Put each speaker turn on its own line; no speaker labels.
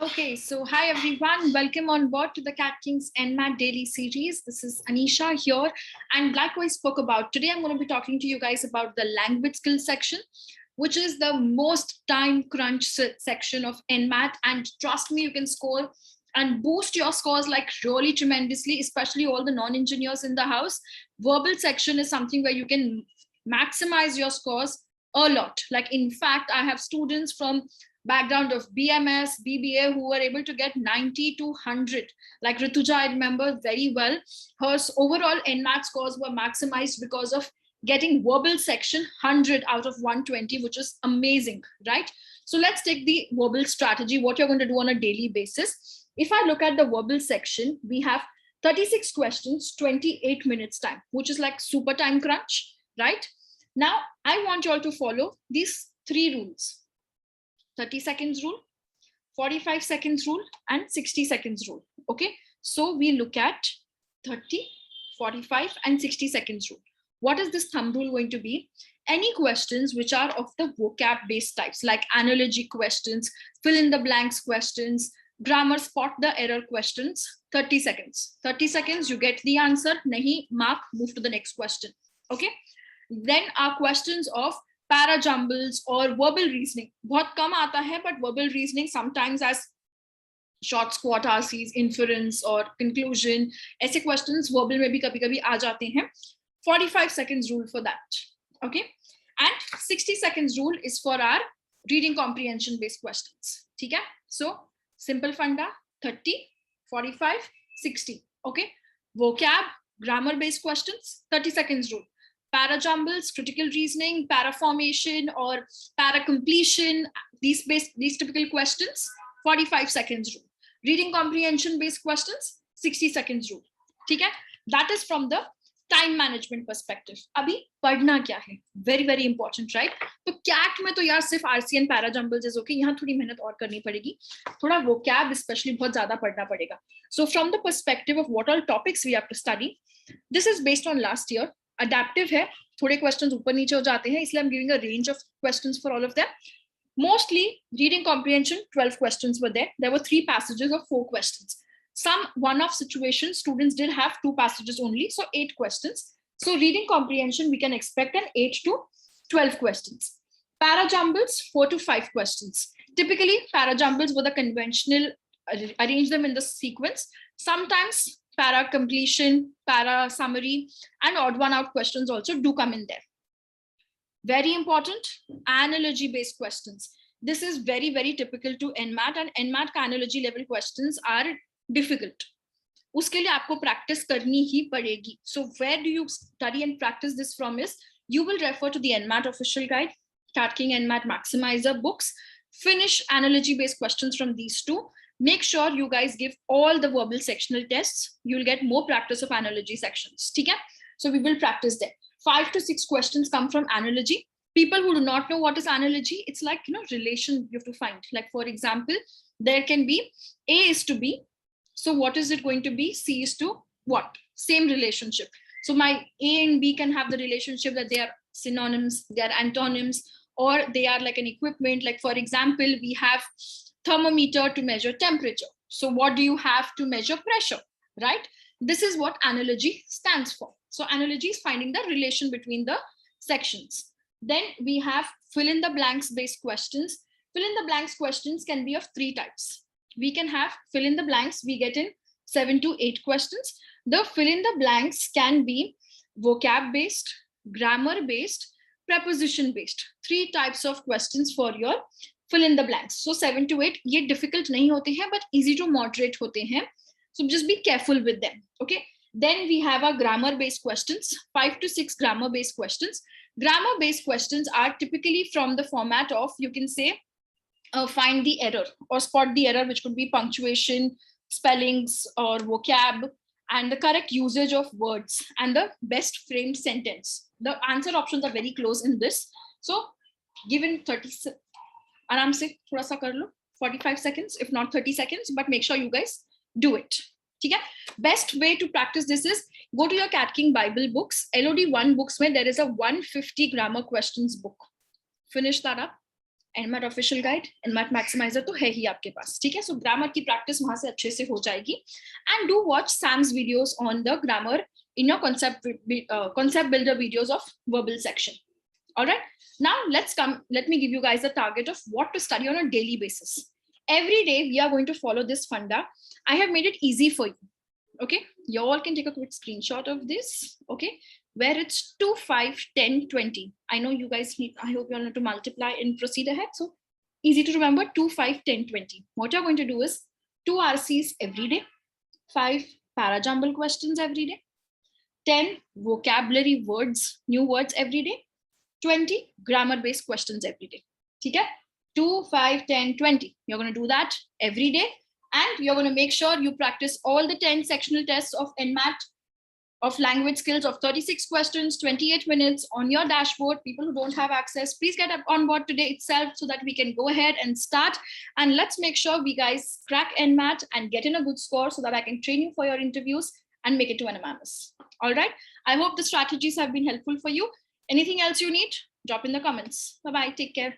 Okay, so hi everyone, welcome on board to the Cat Kings NMAT daily series. This is Anisha here, and like I spoke about today, I'm going to be talking to you guys about the language skills section, which is the most time crunch section of NMAT. And trust me, you can score and boost your scores like really tremendously, especially all the non-engineers in the house. Verbal section is something where you can maximize your scores a lot. Like in fact, I have students from background of BMS, BBA who were able to get 90 to 100. Like Rituja, I remember very well. Her overall NMAT scores were maximized because of getting verbal section 100 out of 120, which is amazing, right? So let's take the verbal strategy, what you're going to do on a daily basis. If I look at the verbal section, we have 36 questions, 28 minutes time, which is like super time crunch, right? Now, I want you all to follow these three rules. 30 seconds rule, 45 seconds rule, and 60 seconds rule. Okay, so we look at 30, 45, and 60 seconds rule. What is this thumb rule going to be? Any questions which are of the vocab based types, like analogy questions, fill in the blanks questions, grammar spot the error questions, 30 seconds. 30 seconds, you get the answer. Nahi, mark, move to the next question. Okay, then our questions of para jumbles or verbal reasoning बहुत कम आता है, but verbal reasoning sometimes as short squat RCs, inference or conclusion, ऐसे questions verbal में भी कभी-कभी आ जाते हैं. 45 seconds rule for that. Okay, and 60 seconds rule is for our reading comprehension based questions. ठीक है? So simple funda 30, 45, 60. Okay, vocab, grammar based questions, 30 seconds rule. Para jumbles, critical reasoning, para formation or para completion, these typical questions, 45 seconds rule. Reading comprehension based questions, 60 seconds rule. ठीक है? That is from the time management perspective. अभी पढ़ना क्या है? Very very important, right? तो CAT में तो यार सिर्फ RC and para jumbles is okay. यहाँ थोड़ी मेहनत और करनी पड़ेगी. थोड़ा vocab especially बहुत ज़्यादा पढ़ना पड़ेगा. So from the perspective of what all topics we have to study, this is based on last year. Adaptive है, थोड़े questions ऊपर नीचे हो जाते हैं, इसलिए I'm giving a range of questions for all of them. Mostly reading comprehension, 12 questions were there. There were 3 passages of 4 questions. Some one-off situations, students did have 2 passages only, so 8 questions. So reading comprehension, we can expect an 8 to 12 questions. Para jumbles, 4 to 5 questions. Typically, para jumbles were the conventional, arrange them in the sequence. Sometimes para completion, para summary, and odd one out questions also do come in there. Very important, analogy based questions. This is very, very typical to NMAT, and NMAT का analogy level questions are difficult. उसके लिए आपको practice करनी ही पड़ेगी. So where do you study and practice this from is, you will refer to the NMAT official guide, Cat King NMAT Maximizer books, finish analogy based questions from these two. Make sure you guys give all the verbal sectional tests. You'll get more practice of analogy sections. Okay? So we will practice there. 5 to 6 questions come from analogy. People who do not know what is analogy, it's like, relation you have to find. Like for example, there can be A is to B. So what is it going to be? C is to what? Same relationship. So my A and B can have the relationship that they are synonyms, they are antonyms, or they are like an equipment. Like for example, we have thermometer to measure temperature. So what do you have to measure pressure, right? This is what analogy stands for. So analogy is finding the relation between the sections. Then we have fill in the blanks based questions. Fill in the blanks questions can be of 3 types. We can have fill in the blanks, we get in 7 to 8 questions. The fill in the blanks can be vocab based, grammar based, preposition based. 3 types of questions for your fill in the blanks. So 7 to 8, ये difficult नहीं होते हैं, but easy to moderate होते हैं. So just be careful with them. Okay. Then we have our grammar based questions, 5 to 6 grammar based questions. Grammar based questions are typically from the format of, you can say, find the error or spot the error, which could be punctuation, spellings, or vocab, and the correct usage of words and the best framed sentence. The answer options are very close in this. So given 30, आराम से थोड़ा सा कर लो, 45 seconds, if not 30 seconds, but make sure you guys do it. ठीक है? Best way to practice this is go to your Cat King Bible books. LOD 1 books में there is a 150 grammar questions book. Finish that up. NMAT official guide, NMAT maximiser तो है ही आपके पास, ठीक है. सो grammar की practice वहां से अच्छे से हो जाएगी. And do watch Sam's videos on the grammar in your concept builder videos of verbal section. All right, now let me give you guys a target of what to study on a daily basis. Every day we are going to follow this funda. I have made it easy for you. Okay, you all can take a quick screenshot of this. Okay, where it's 2, 5, 10, 20. I know you guys need, I hope you all know to multiply and proceed ahead. So easy to remember, 2, 5, 10, 20. What you're going to do is 2 RCs every day, 5 parajumble questions every day, 10 vocabulary words, new words every day, 20 grammar based questions every day. Okay? 2, 5, 10, 20. You're going to do that every day. And you're going to make sure you practice all the 10 sectional tests of NMAT of language skills of 36 questions, 28 minutes on your dashboard. People who don't have access, please get up on board today itself so that we can go ahead and start. And let's make sure we guys crack NMAT and get in a good score so that I can train you for your interviews and make it to an MMS. All right. I hope the strategies have been helpful for you. Anything else you need? Drop in the comments. Bye-bye. Take care.